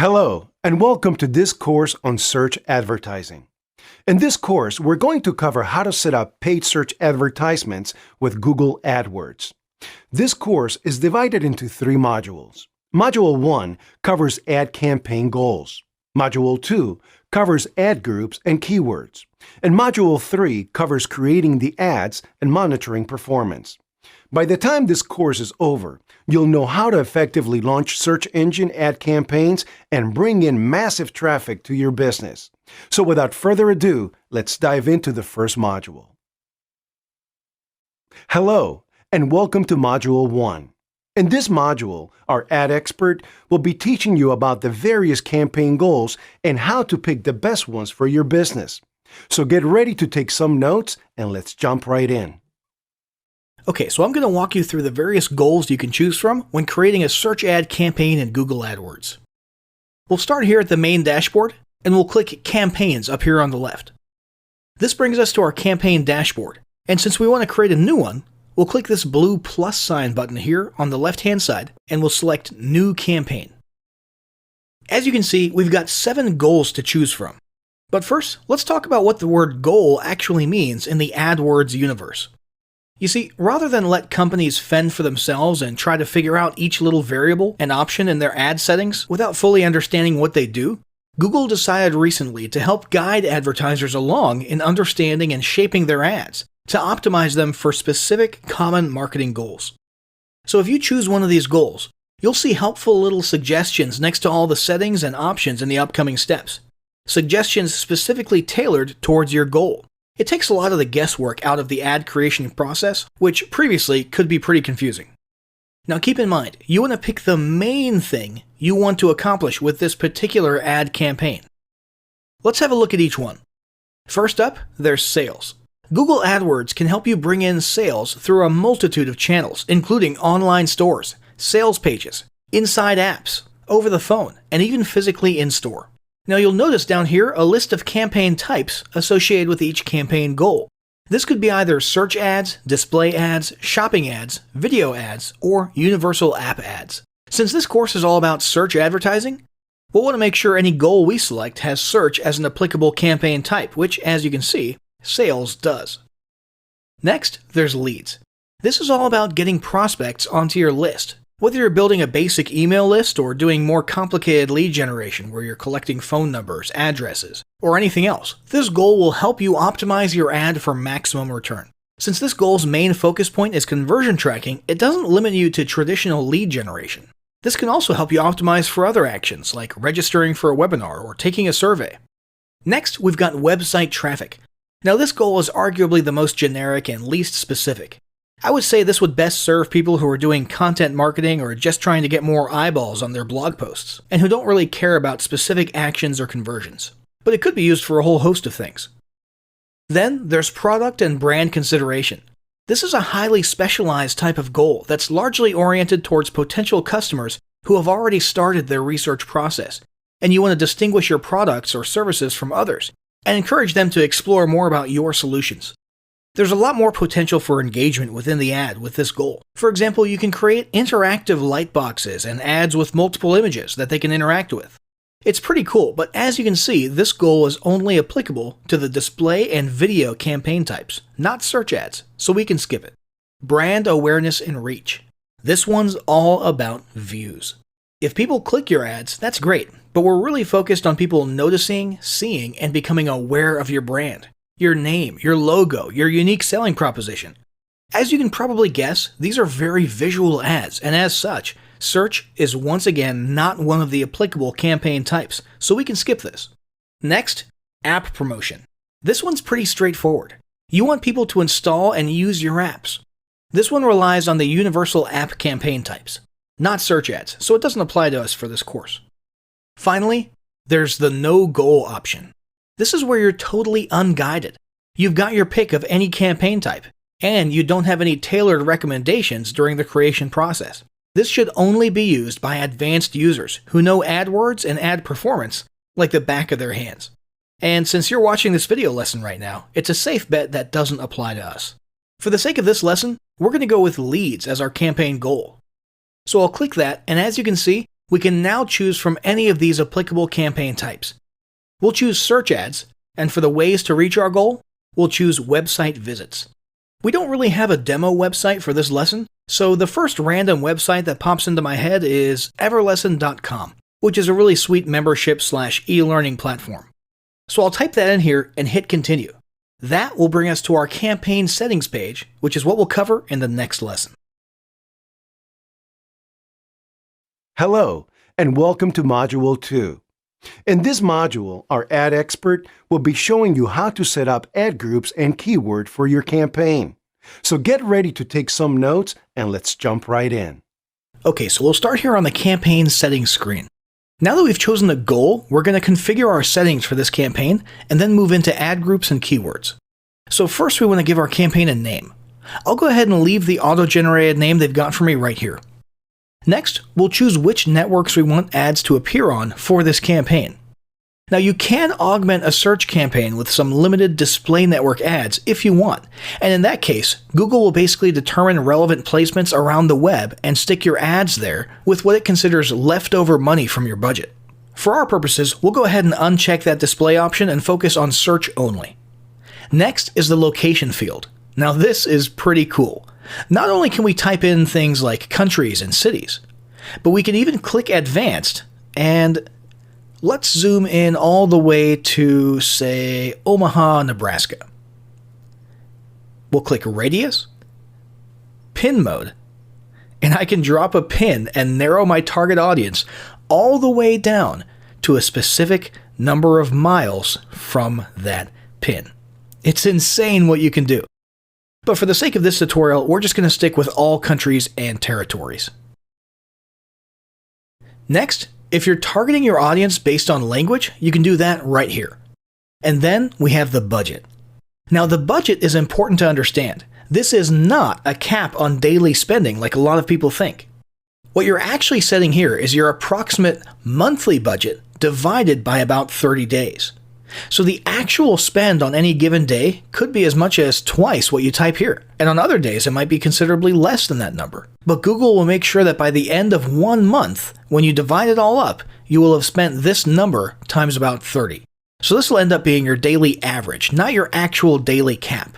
Hello, and welcome to this course on search advertising. In this course, we're going to cover how to set up paid search advertisements with Google AdWords. This course is divided into 3 modules. Module 1 covers ad campaign goals. Module 2 covers ad groups and keywords. And Module 3 covers creating the ads and monitoring performance. By the time this course is over, you'll know how to effectively launch search engine ad campaigns and bring in massive traffic to your business. So without further ado, let's dive into the first module. Hello, and welcome to Module 1. In this module, our ad expert will be teaching you about the various campaign goals and how to pick the best ones for your business. So get ready to take some notes and let's jump right in. Okay, so I'm going to walk you through the various goals you can choose from when creating a search ad campaign in Google AdWords. We'll start here at the main dashboard, and we'll click Campaigns up here on the left. This brings us to our campaign dashboard, and since we want to create a new one, we'll click this blue plus sign button here on the left-hand side, and we'll select New Campaign. As you can see, we've got 7 goals to choose from. But first, let's talk about what the word goal actually means in the AdWords universe. You see, rather than let companies fend for themselves and try to figure out each little variable and option in their ad settings without fully understanding what they do, Google decided recently to help guide advertisers along in understanding and shaping their ads to optimize them for specific common marketing goals. So if you choose one of these goals, you'll see helpful little suggestions next to all the settings and options in the upcoming steps. Suggestions specifically tailored towards your goal. It takes a lot of the guesswork out of the ad creation process, which previously could be pretty confusing. Now keep in mind, you want to pick the main thing you want to accomplish with this particular ad campaign. Let's have a look at each one. First up, there's sales. Google AdWords can help you bring in sales through a multitude of channels, including online stores, sales pages, inside apps, over the phone, and even physically in-store. Now you'll notice down here a list of campaign types associated with each campaign goal. This could be either search ads, display ads, shopping ads, video ads, or universal app ads. Since this course is all about search advertising, we'll want to make sure any goal we select has search as an applicable campaign type, which, as you can see, sales does. Next, there's leads. This is all about getting prospects onto your list. Whether you're building a basic email list or doing more complicated lead generation where you're collecting phone numbers, addresses, or anything else, this goal will help you optimize your ad for maximum return. Since this goal's main focus point is conversion tracking, it doesn't limit you to traditional lead generation. This can also help you optimize for other actions like registering for a webinar or taking a survey. Next, we've got website traffic. Now this goal is arguably the most generic and least specific. I would say this would best serve people who are doing content marketing or just trying to get more eyeballs on their blog posts, and who don't really care about specific actions or conversions. But it could be used for a whole host of things. Then there's product and brand consideration. This is a highly specialized type of goal that's largely oriented towards potential customers who have already started their research process, and you want to distinguish your products or services from others, and encourage them to explore more about your solutions. There's a lot more potential for engagement within the ad with this goal. For example, you can create interactive light boxes and ads with multiple images that they can interact with. It's pretty cool, but as you can see, this goal is only applicable to the display and video campaign types, not search ads, so we can skip it. Brand awareness and reach. This one's all about views. If people click your ads, that's great, but we're really focused on people noticing, seeing, and becoming aware of your brand. Your name, your logo, your unique selling proposition. As you can probably guess, these are very visual ads, and as such, search is once again not one of the applicable campaign types, so we can skip this. Next, app promotion. This one's pretty straightforward. You want people to install and use your apps. This one relies on the universal app campaign types, not search ads, so it doesn't apply to us for this course. Finally, there's the no goal option. This is where you're totally unguided. You've got your pick of any campaign type, and you don't have any tailored recommendations during the creation process. This should only be used by advanced users who know AdWords and ad performance like the back of their hands. And since you're watching this video lesson right now, it's a safe bet that doesn't apply to us. For the sake of this lesson, we're going to go with leads as our campaign goal. So I'll click that, and as you can see, We can now choose from any of these applicable campaign types. We'll choose search ads, and for the ways to reach our goal, we'll choose website visits. We don't really have a demo website for this lesson, so the first random website that pops into my head is everlesson.com, which is a really sweet membership/e-learning platform. So I'll type that in here and hit continue. That will bring us to our campaign settings page, which is what we'll cover in the next lesson. Hello, and welcome to Module 2. In this module, our ad expert will be showing you how to set up ad groups and keyword for your campaign. So get ready to take some notes and let's jump right in. Okay, so we'll start here on the campaign settings screen. Now that we've chosen the goal, we're going to configure our settings for this campaign and then move into ad groups and keywords. So first we want to give our campaign a name. I'll go ahead and leave the auto-generated name they've got for me right here. Next, we'll choose which networks we want ads to appear on for this campaign. Now you can augment a search campaign with some limited display network ads if you want, and in that case, Google will basically determine relevant placements around the web and stick your ads there with what it considers leftover money from your budget. For our purposes, we'll go ahead and uncheck that display option and focus on search only. Next is the location field. Now this is pretty cool. Not only can we type in things like countries and cities, but we can even click advanced and let's zoom in all the way to, say, Omaha, Nebraska. We'll click radius, pin mode, and I can drop a pin and narrow my target audience all the way down to a specific number of miles from that pin. It's insane what you can do. But for the sake of this tutorial, we're just going to stick with all countries and territories. Next, if you're targeting your audience based on language, you can do that right here. And then we have the budget. Now the budget is important to understand. This is not a cap on daily spending like a lot of people think. What you're actually setting here is your approximate monthly budget divided by about 30 days. So the actual spend on any given day could be as much as twice what you type here, and on other days it might be considerably less than that number. But Google will make sure that by the end of 1 month, when you divide it all up, you will have spent this number times about 30. So this will end up being your daily average, not your actual daily cap.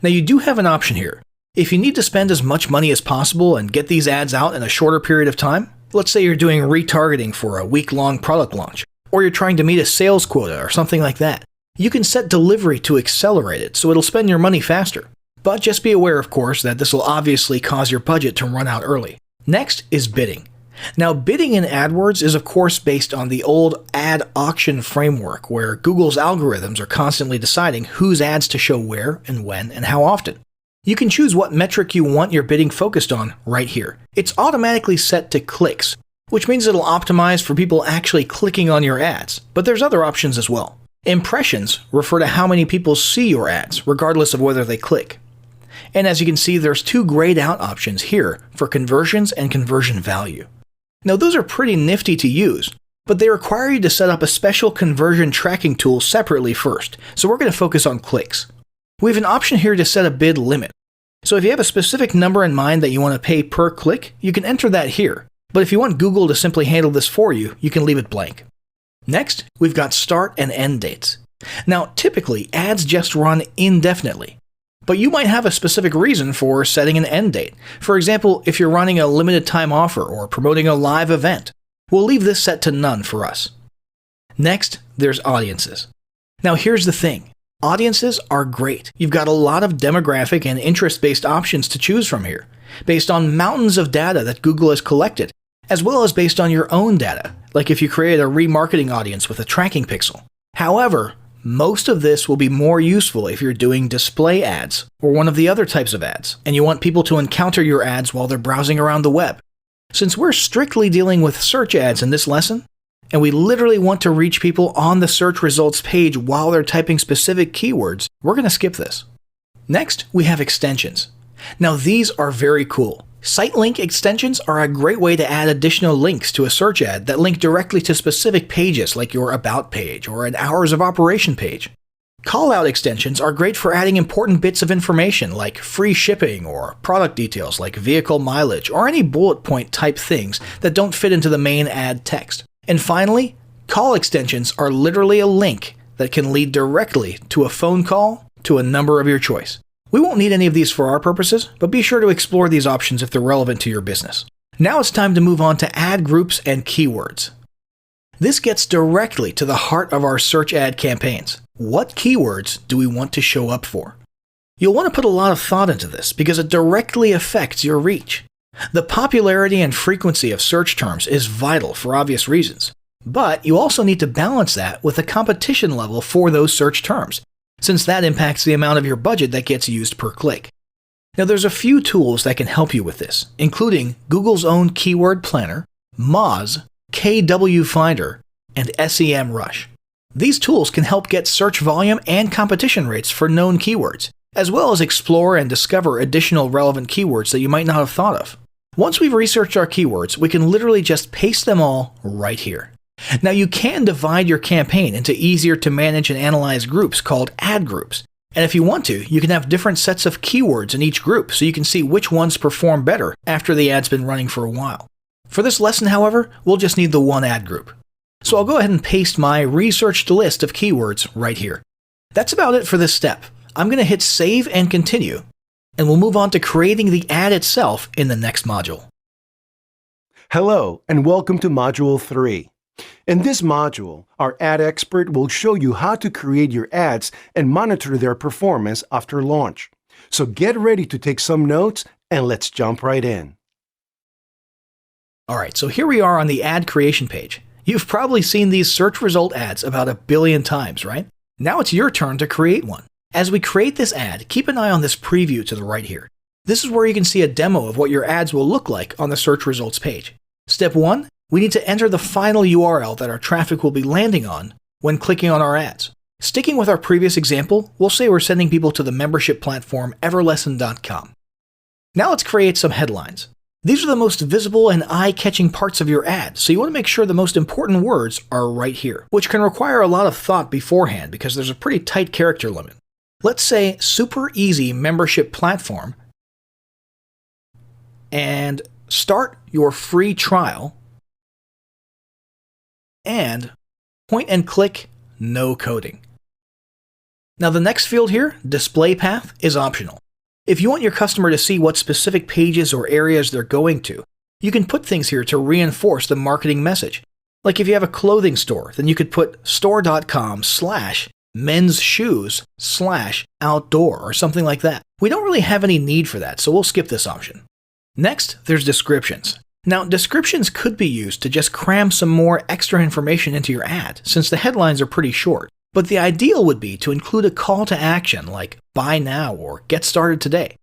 Now you do have an option here. If you need to spend as much money as possible and get these ads out in a shorter period of time, let's say you're doing retargeting for a week-long product launch, or you're trying to meet a sales quota or something like that, you can set delivery to accelerate it so it'll spend your money faster. But just be aware, of course, that this will obviously cause your budget to run out early. Next is bidding. Now, bidding in AdWords is of course based on the old ad auction framework where Google's algorithms are constantly deciding whose ads to show where and when and how often. You can choose what metric you want your bidding focused on right here. It's automatically set to clicks, which means it'll optimize for people actually clicking on your ads, but there's other options as well. Impressions refer to how many people see your ads, regardless of whether they click. And as you can see, there's 2 grayed out options here for conversions and conversion value. Now those are pretty nifty to use, but they require you to set up a special conversion tracking tool separately first, so we're going to focus on clicks. We have an option here to set a bid limit. So if you have a specific number in mind that you want to pay per click, you can enter that here. But if you want Google to simply handle this for you, you can leave it blank. Next, we've got start and end dates. Now, typically, ads just run indefinitely. But you might have a specific reason for setting an end date. For example, if you're running a limited time offer or promoting a live event. We'll leave this set to none for us. Next, there's audiences. Now here's the thing. Audiences are great. You've got a lot of demographic and interest-based options to choose from here, based on mountains of data that Google has collected, as well as based on your own data, like if you created a remarketing audience with a tracking pixel. However, most of this will be more useful if you're doing display ads or one of the other types of ads, and you want people to encounter your ads while they're browsing around the web. Since we're strictly dealing with search ads in this lesson, and we literally want to reach people on the search results page while they're typing specific keywords, we're going to skip this. Next, we have extensions. Now these are very cool. Site link extensions are a great way to add additional links to a search ad that link directly to specific pages like your About page or an Hours of Operation page. Callout extensions are great for adding important bits of information like free shipping or product details like vehicle mileage or any bullet point type things that don't fit into the main ad text. And finally, call extensions are literally a link that can lead directly to a phone call to a number of your choice. We won't need any of these for our purposes, but be sure to explore these options if they're relevant to your business. Now it's time to move on to ad groups and keywords. This gets directly to the heart of our search ad campaigns. What keywords do we want to show up for? You'll want to put a lot of thought into this because it directly affects your reach. The popularity and frequency of search terms is vital for obvious reasons, but you also need to balance that with the competition level for those search terms, since that impacts the amount of your budget that gets used per click. Now there's a few tools that can help you with this, including Google's own Keyword Planner, Moz, KW Finder, and SEMrush. These tools can help get search volume and competition rates for known keywords, as well as explore and discover additional relevant keywords that you might not have thought of. Once we've researched our keywords, we can literally just paste them all right here. Now you can divide your campaign into easier to manage and analyze groups called ad groups. And if you want to, you can have different sets of keywords in each group so you can see which ones perform better after the ad's been running for a while. For this lesson, however, we'll just need the one ad group. So I'll go ahead and paste my researched list of keywords right here. That's about it for this step. I'm going to hit Save and Continue, and we'll move on to creating the ad itself in the next module. Hello, and welcome to Module 3. In this module, our ad expert will show you how to create your ads and monitor their performance after launch. So get ready to take some notes, and let's jump right in. Alright, so here we are on the ad creation page. You've probably seen these search result ads about 1 billion times, right? Now it's your turn to create one. As we create this ad, keep an eye on this preview to the right here. This is where you can see a demo of what your ads will look like on the search results page. Step 1, we need to enter the final URL that our traffic will be landing on when clicking on our ads. Sticking with our previous example, we'll say we're sending people to the membership platform everlesson.com. Now let's create some headlines. These are the most visible and eye-catching parts of your ad, so you want to make sure the most important words are right here, which can require a lot of thought beforehand because there's a pretty tight character limit. Let's say super easy membership platform and start your free trial and point and click no coding. Now the next field here, display path, is optional. If you want your customer to see what specific pages or areas they're going to, you can put things here to reinforce the marketing message. Like if you have a clothing store, then you could put store.com/men's-shoes/outdoor or something like that. We don't really have any need for that, so we'll skip this option. Next, there's descriptions. Now, descriptions could be used to just cram some more extra information into your ad, since the headlines are pretty short. But the ideal would be to include a call to action like buy now or get started today.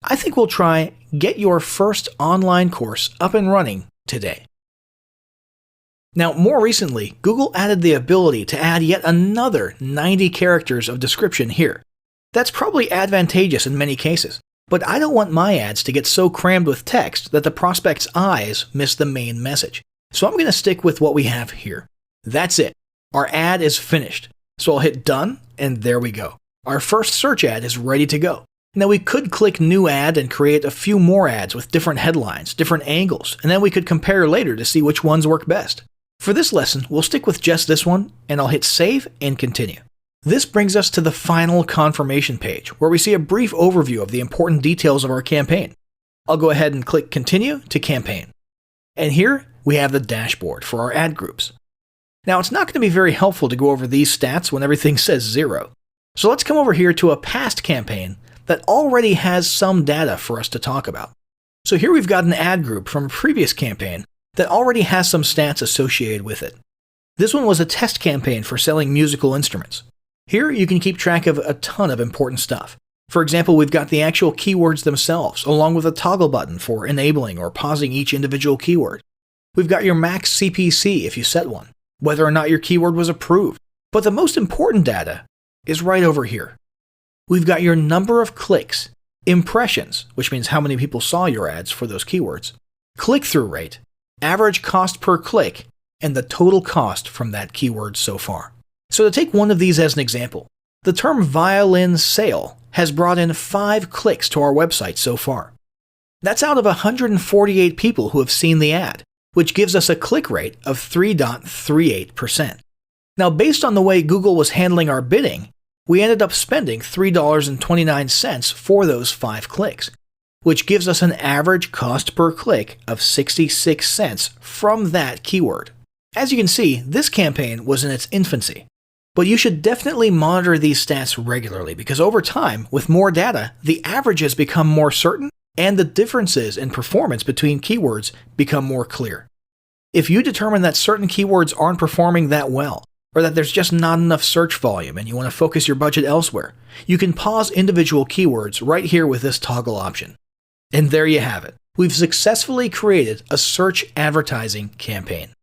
I think we'll try get your first online course up and running today. Now, more recently, Google added the ability to add yet another 90 characters of description here. That's probably advantageous in many cases, but I don't want my ads to get so crammed with text that the prospect's eyes miss the main message. So I'm going to stick with what we have here. That's it. Our ad is finished. So I'll hit done, and there we go. Our first search ad is ready to go. Now we could click new ad and create a few more ads with different headlines, different angles, and then we could compare later to see which ones work best. For this lesson, we'll stick with just this one, and I'll hit save and continue. This brings us to the final confirmation page, where we see a brief overview of the important details of our campaign. I'll go ahead and click continue to campaign. And here we have the dashboard for our ad groups. Now it's not going to be very helpful to go over these stats when everything says 0. So let's come over here to a past campaign that already has some data for us to talk about. So here we've got an ad group from a previous campaign that already has some stats associated with it. This one was a test campaign for selling musical instruments. Here you can keep track of a ton of important stuff. For example, we've got the actual keywords themselves, along with a toggle button for enabling or pausing each individual keyword. We've got your max CPC if you set one, whether or not your keyword was approved. But the most important data is right over here. We've got your number of clicks, impressions, which means how many people saw your ads for those keywords, click-through rate, average cost per click, and the total cost from that keyword so far. So to take one of these as an example, the term violin sale has brought in 5 clicks to our website so far. That's out of 148 people who have seen the ad, which gives us a click rate of 3.38%. Now, based on the way Google was handling our bidding, we ended up spending $3.29 for those 5 clicks, which gives us an average cost per click of 66 cents from that keyword. As you can see, this campaign was in its infancy, but you should definitely monitor these stats regularly because over time, with more data, the averages become more certain and the differences in performance between keywords become more clear. If you determine that certain keywords aren't performing that well, or that there's just not enough search volume and you want to focus your budget elsewhere, you can pause individual keywords right here with this toggle option. And there you have it. We've successfully created a search advertising campaign.